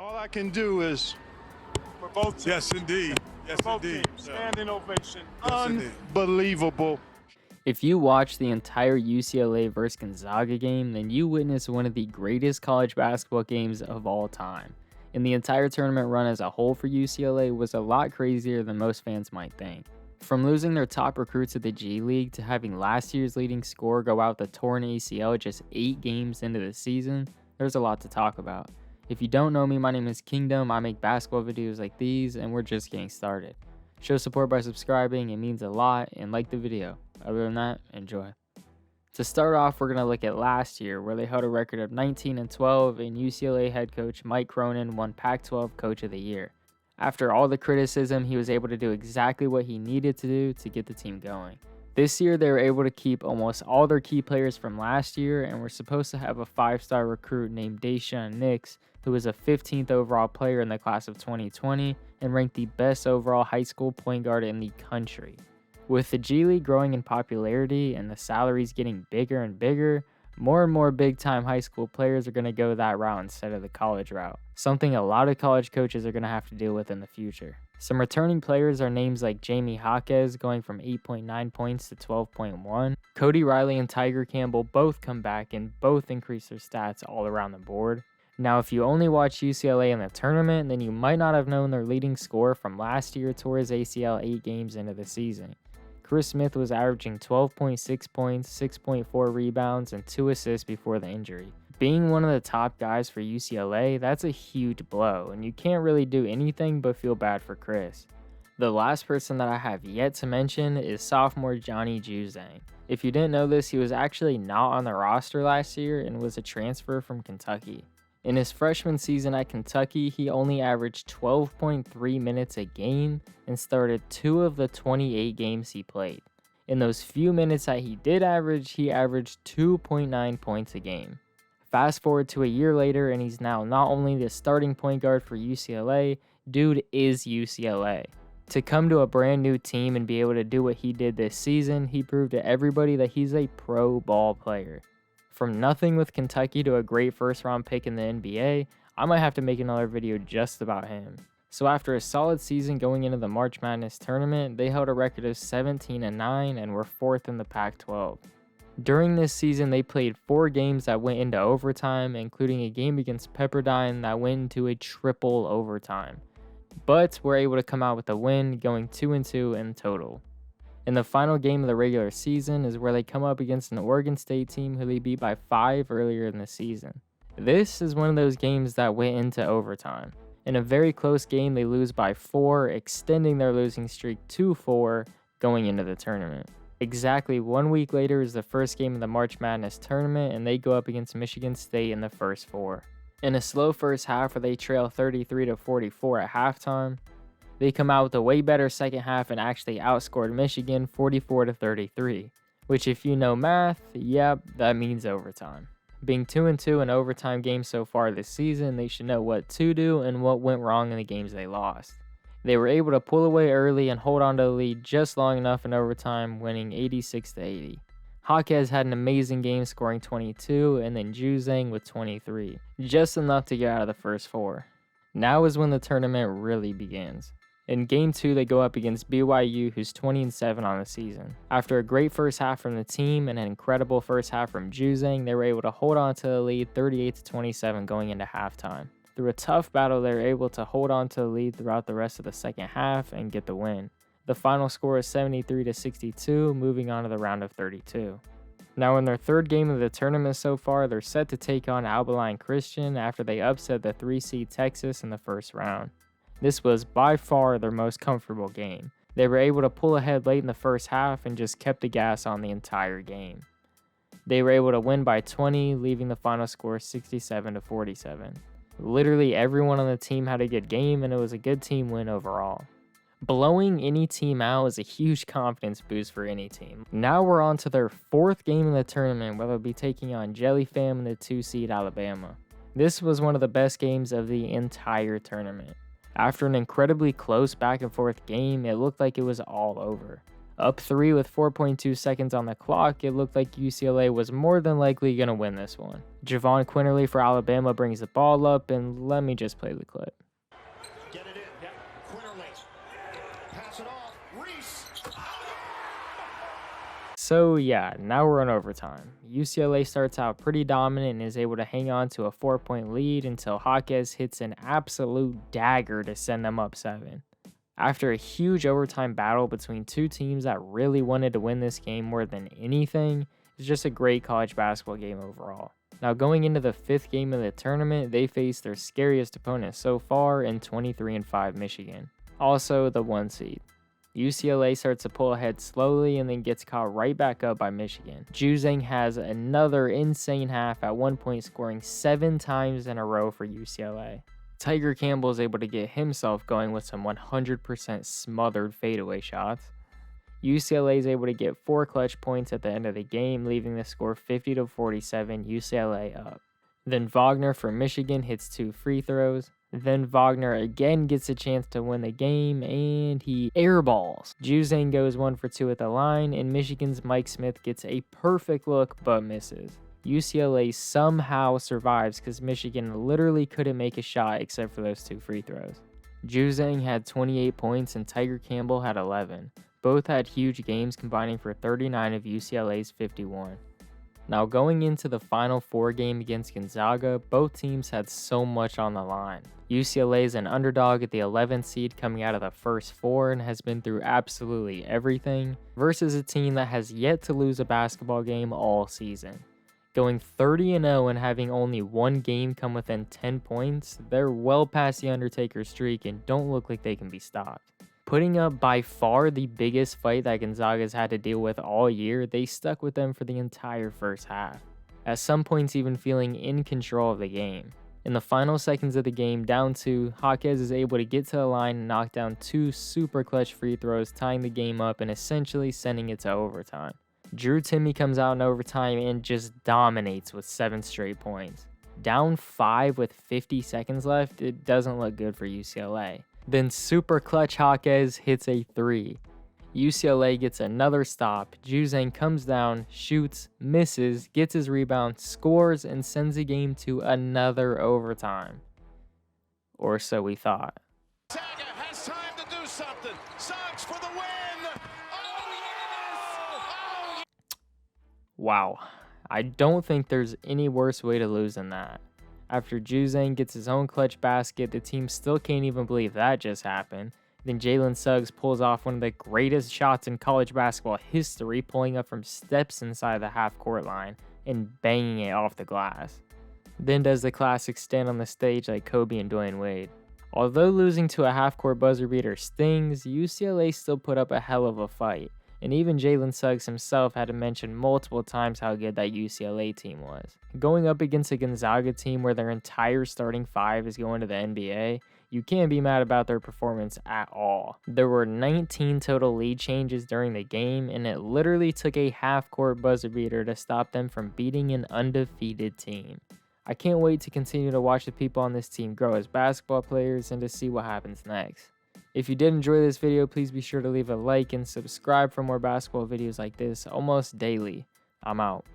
All I can do is For both teams. Yes, indeed. Yes, For both indeed. teams. Standing ovation. Yes, indeed. unbelievable. If you watch the entire UCLA vs Gonzaga game, then you witnessed one of the greatest college basketball games of all time. And the entire tournament run as a whole for UCLA was a lot crazier than most fans might think. From losing their top recruits at the G League to having last year's leading scorer go out with a torn ACL just 8 games into the season, there's a lot to talk about. If you don't know me, my name is Kingdom. I make basketball videos like these, and we're just getting started. Show support by subscribing, it means a lot, and like the video. Other than that, enjoy. To start off, we're going to look at last year, where they held a record of 19-12, and UCLA head coach Mike Cronin won Pac-12 Coach of the Year. After all the criticism, he was able to do exactly what he needed to do to get the team going. This year, they were able to keep almost all their key players from last year, and were supposed to have a 5-star recruit named Daishawn Nix, who was a 15th overall player in the class of 2020 and ranked the best overall high school point guard in the country. With the G League growing in popularity and the salaries getting bigger and bigger, more and more big-time high school players are going to go that route instead of the college route, something a lot of college coaches are going to have to deal with in the future. Some returning players are names like Jamie Jaquez going from 8.9 points to 12.1. Cody Riley and Tiger Campbell both come back and both increase their stats all around the board. Now, if you only watch UCLA in the tournament, then you might not have known their leading scorer from last year tore his ACL 8 games into the season. Chris Smith was averaging 12.6 points, 6.4 rebounds, and 2 assists before the injury. Being one of the top guys for UCLA, that's a huge blow, and you can't really do anything but feel bad for Chris. The last person that I have yet to mention is sophomore Johnny Juzang. If you didn't know this, he was actually not on the roster last year and was a transfer from Kentucky. In his freshman season at Kentucky, he only averaged 12.3 minutes a game and started 2 of the 28 games he played. In those few minutes that he did average, he averaged 2.9 points a game. Fast forward to a year later, and he's now not only the starting point guard for UCLA, dude is UCLA. To come to a brand new team and be able to do what he did this season, he proved to everybody that he's a pro ball player. From nothing with Kentucky to a great first round pick in the NBA, I might have to make another video just about him. So after a solid season going into the March Madness tournament, they held a record of 17-9 and were 4th in the Pac-12. During this season, they played 4 games that went into overtime, including a game against Pepperdine that went into a triple overtime. But were able to come out with a win, going 2-2 in total. In the final game of the regular season is where they come up against an Oregon State team who they beat by 5 earlier in the season. This is one of those games that went into overtime. In a very close game, they lose by 4, extending their losing streak to 4 going into the tournament. Exactly 1 week later is the first game of the March Madness tournament, and they go up against Michigan State in the first 4. In a slow first half where they trail 33-44 at halftime, they come out with a way better second half and actually outscored Michigan 44-33, which if you know math, yep, that means overtime. Being 2-2 in overtime games so far this season, they should know what to do and what went wrong in the games they lost. They were able to pull away early and hold on to the lead just long enough in overtime, winning 86-80. Jaquez had an amazing game scoring 22, and then Juzang with 23, just enough to get out of the first 4. Now is when the tournament really begins. In Game 2, they go up against BYU, who's 20-7 on the season. After a great first half from the team and an incredible first half from Juzang, they were able to hold on to the lead 38-27 going into halftime. Through a tough battle, they were able to hold on to the lead throughout the rest of the second half and get the win. The final score is 73-62, moving on to the round of 32. Now in their 3rd game of the tournament so far, they're set to take on Abilene Christian after they upset the 3-seed Texas in the first round. This was by far their most comfortable game. They were able to pull ahead late in the first half and just kept the gas on the entire game. They were able to win by 20, leaving the final score 67-47. Literally everyone on the team had a good game, and it was a good team win overall. Blowing any team out is a huge confidence boost for any team. Now we're on to their 4th game in the tournament, where they'll be taking on Jelly Fam and the 2-seed Alabama. This was one of the best games of the entire tournament. After an incredibly close back and forth game, it looked like it was all over. Up 3 with 4.2 seconds on the clock, it looked like UCLA was more than likely going to win this one. Javon Quinterly for Alabama brings the ball up, and let me just play the clip. Get it in. Yep. Quinterly. Pass it off. Reese. So yeah, now we're in overtime. UCLA starts out pretty dominant and is able to hang on to a 4-point lead until Jaquez hits an absolute dagger to send them up 7. After a huge overtime battle between two teams that really wanted to win this game more than anything, it's just a great college basketball game overall. Now going into the 5th game of the tournament, they face their scariest opponent so far in 23-5 Michigan, also the 1 seed. UCLA starts to pull ahead slowly and then gets caught right back up by Michigan. Juzang has another insane half, at one point scoring 7 times in a row for UCLA. Tiger Campbell is able to get himself going with some 100% smothered fadeaway shots. UCLA is able to get 4 clutch points at the end of the game, leaving the score 50-47, UCLA up. Then Wagner for Michigan hits 2 free throws. Then Wagner again gets a chance to win the game, and he airballs. Juzang goes 1 for 2 at the line, and Michigan's Mike Smith gets a perfect look but misses. UCLA somehow survives because Michigan literally couldn't make a shot except for those 2 free throws. Juzang had 28 points and Tiger Campbell had 11. Both had huge games, combining for 39 of UCLA's 51. Now going into the Final 4 game against Gonzaga, both teams had so much on the line. UCLA is an underdog at the 11th seed coming out of the first 4 and has been through absolutely everything, versus a team that has yet to lose a basketball game all season. Going 30-0 and having only 1 game come within 10 points, they're well past the Undertaker streak and don't look like they can be stopped. Putting up by far the biggest fight that Gonzaga's had to deal with all year, they stuck with them for the entire first half, at some points even feeling in control of the game. In the final seconds of the game, down 2, Jaquez is able to get to the line and knock down 2 super clutch free throws, tying the game up and essentially sending it to overtime. Drew Timme comes out in overtime and just dominates with 7 straight points. Down 5 with 50 seconds left, it doesn't look good for UCLA. Then super clutch Jaquez hits a 3. UCLA gets another stop. Juzang comes down, shoots, misses, gets his rebound, scores, and sends the game to another overtime. Or so we thought. Gonzaga has time to do something. Suggs for the win. Oh, yes! Oh, Wow, I don't think there's any worse way to lose than that. After Juzang gets his own clutch basket, the team still can't even believe that just happened. Then Jalen Suggs pulls off one of the greatest shots in college basketball history, pulling up from steps inside the half-court line and banging it off the glass. Then does the classic stand on the stage like Kobe and Dwayne Wade. Although losing to a half-court buzzer beater stings, UCLA still put up a hell of a fight, and even Jalen Suggs himself had to mention multiple times how good that UCLA team was. Going up against a Gonzaga team where their entire starting 5 is going to the NBA, you can't be mad about their performance at all. There were 19 total lead changes during the game, and it literally took a half-court buzzer beater to stop them from beating an undefeated team. I can't wait to continue to watch the people on this team grow as basketball players and to see what happens next. If you did enjoy this video, please be sure to leave a like and subscribe for more basketball videos like this almost daily. I'm out.